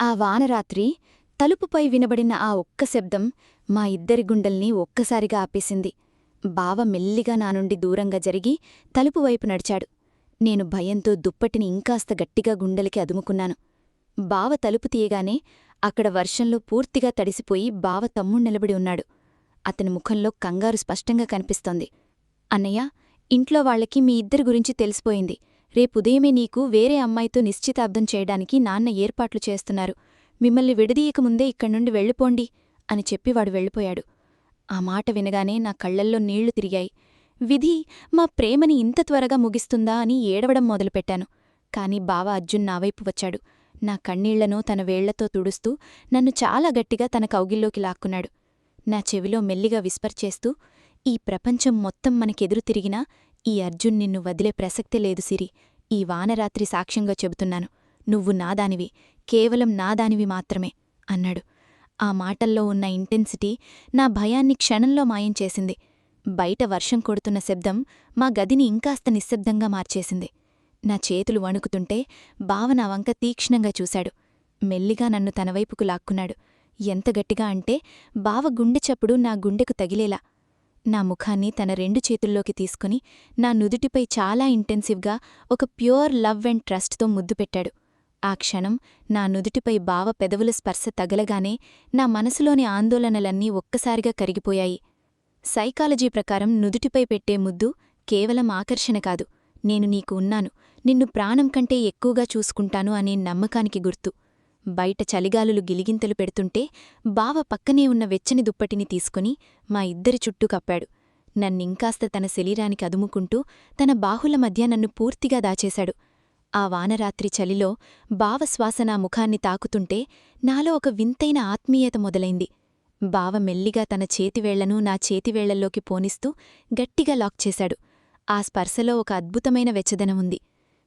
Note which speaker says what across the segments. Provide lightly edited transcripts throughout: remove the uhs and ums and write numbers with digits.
Speaker 1: ఆ వానరాత్రి తలుపుపై వినబడిన ఆ ఒక్క శబ్దం మా ఇద్దరి గుండెల్ని ఒక్కసారిగా ఆపేసింది. బావ మెల్లిగా నా నుండి దూరంగా జరిగి తలుపువైపు నడిచాడు. నేను భయంతో దుప్పటిని ఇంకాస్త గట్టిగా గుండెలకి అదుముకున్నాను. బావ తలుపు తీయగానే అక్కడ వర్షంలో పూర్తిగా తడిసిపోయి బావ తమ్ముడు నిలబడి ఉన్నాడు. అతని ముఖంలో కంగారు స్పష్టంగా కనిపిస్తోంది. అన్నయ్య, ఇంట్లో వాళ్లకి మీ ఇద్దరి గురించి తెలిసిపోయింది. రేపుదయమే నీకు వేరే అమ్మాయితో నిశ్చితార్థం చేయడానికి నాన్న ఏర్పాట్లు చేస్తున్నారు. మిమ్మల్ని విడదీయకముందే ఇక్కడ్నుండి వెళ్ళిపోండి అని చెప్పి వాడు వెళ్ళిపోయాడు. ఆ మాట వినగానే నా కళ్లల్లో నీళ్లు తిరిగాయి. విధి మా ప్రేమని ఇంత త్వరగా ముగిస్తుందా అని ఏడవడం మొదలుపెట్టాను. కాని బావ అర్జున్ నావైపు వచ్చాడు. నా కన్నీళ్లను తన వేళ్లతో తుడుస్తూ నన్ను చాలా గట్టిగా తన కౌగిల్లోకి లాక్కున్నాడు. నా చెవిలో మెల్లిగా విస్పర్ చేస్తూ, ఈ ప్రపంచం మొత్తం మనకెదురు తిరిగినా ఈ అర్జున్ నిన్ను వదిలే ప్రసక్తే లేదు సిరి. ఈ వానరాత్రి సాక్ష్యంగా చెబుతున్నాను. నువ్వు నాదానివి, కేవలం నాదానివి మాత్రమే అన్నాడు. ఆ మాటల్లో ఉన్న ఇంటెన్సిటీ నా భయాన్ని క్షణంలో మాయం చేసింది. బయట వర్షం కొడుతున్న శబ్దం మా గదిని ఇంకాస్త నిశ్శబ్దంగా మార్చేసింది. నా చేతులు వణుకుతుంటే బావ నా వంక తీక్ష్ణంగా చూశాడు. మెల్లిగా నన్ను తనవైపుకు లాక్కున్నాడు. ఎంత గట్టిగా అంటే బావ గుండె చప్పుడు నా గుండెకు తగిలేలా. నా ముఖాన్ని తన రెండు చేతుల్లోకి తీసుకుని నా నుదుటిపై చాలా ఇంటెన్సివ్గా ఒక ప్యూర్ లవ్ అండ్ ట్రస్ట్తో ముద్దు పెట్టాడు. ఆ క్షణం నా నుదుటిపై బావ పెదవుల స్పర్శ తగలగానే నా మనసులోని ఆందోళనలన్నీ ఒక్కసారిగా కరిగిపోయాయి. సైకాలజీ ప్రకారం నుదుటిపై పెట్టే ముద్దు కేవలం ఆకర్షణ కాదు, నేను నీకు ఉన్నాను, నిన్ను ప్రాణం కంటే ఎక్కువగా చూసుకుంటాను అనే నమ్మకానికి గుర్తు. బయట చలిగాలులు గిలిగింతలు పెడుతుంటే బావ పక్కనే ఉన్న వెచ్చని దుప్పటిని తీసుకుని మా ఇద్దరి చుట్టూ కప్పాడు. నన్నింకాస్త తన శరీరానికి అదుముకుంటూ తన బాహుల మధ్య నన్ను పూర్తిగా దాచేశాడు. ఆ వానరాత్రి చలిలో బావ శ్వాస నా ముఖాన్ని తాకుతుంటే నాలో ఒక వింతైన ఆత్మీయత మొదలైంది. బావ మెల్లిగా తన చేతివేళ్లను నా చేతివేళ్లల్లోకి పోనిస్తూ గట్టిగా లాక్ చేశాడు. ఆ స్పర్శలో ఒక అద్భుతమైన వెచ్చదనం ఉంది.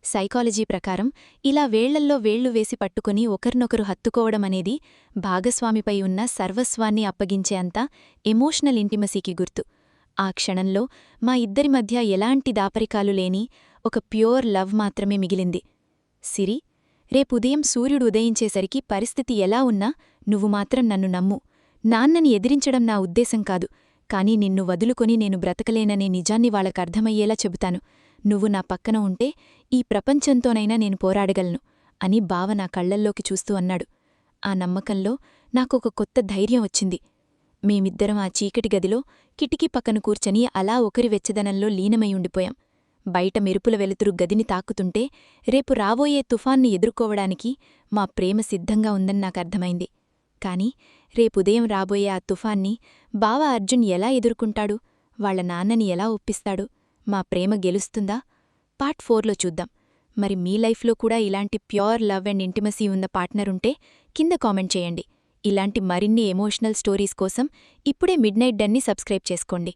Speaker 1: సైకాలజీ ప్రకారం ఇలా వేళ్లల్లో వేళ్లు వేసి పట్టుకుని ఒకరినొకరు హత్తుకోవడమనేది భాగస్వామిపై ఉన్న సర్వస్వాన్ని అప్పగించే అంత ఎమోషనల్ ఇంటిమసీకి గుర్తు. ఆ క్షణంలో మా ఇద్దరి మధ్య ఎలాంటి దాపరికాలు లేని ఒక ప్యూర్ లవ్ మాత్రమే మిగిలింది. సిరి, రేపుదయం సూర్యుడు ఉదయించేసరికి పరిస్థితి ఎలా ఉన్నా నువ్వు మాత్రం నన్ను నమ్ము. నాన్నని ఎదిరించడం నా ఉద్దేశం కాదు, కాని నిన్ను వదులుకొని నేను బ్రతకలేననే నిజాన్ని వాళ్ళకర్థమయ్యేలా చెబుతాను. నువ్వు నా పక్కన ఉంటే ఈ ప్రపంచంతోనైనా నేను పోరాడగలను అని బావ నా కళ్లల్లోకి చూస్తూ అన్నాడు. ఆ నమ్మకంలో నాకొక కొత్త ధైర్యం వచ్చింది. మేమిద్దరం ఆ చీకటి గదిలో కిటికీ పక్కన కూర్చొని అలా ఒకరి వెచ్చదనంలో లీనమై ఉండిపోయాం. బయట మెరుపుల వెలుతురు గదిని తాకుతుంటే రేపు రాబోయే తుఫాన్ని ఎదుర్కోవడానికి మా ప్రేమ సిద్ధంగా ఉందని నాకర్థమైంది. కాని రేపుదయం రాబోయే ఆ తుఫాన్ని బావ అర్జున్ ఎలా ఎదుర్కొంటాడు? వాళ్ల నాన్నని ఎలా ఒప్పిస్తాడు? మా ప్రేమ గెలుస్తుందా? పార్ట్ 4లో చూద్దాం. మరి మీ లైఫ్లో కూడా ఇలాంటి ప్యూర్ లవ్ అండ్ ఇంటిమసీ ఉన్న పార్ట్నరుంటే కింద కామెంట్ చేయండి. ఇలాంటి మరిన్ని ఎమోషనల్ స్టోరీస్ కోసం ఇప్పుడే మిడ్నైట్ డన్ని సబ్స్క్రైబ్ చేసుకోండి.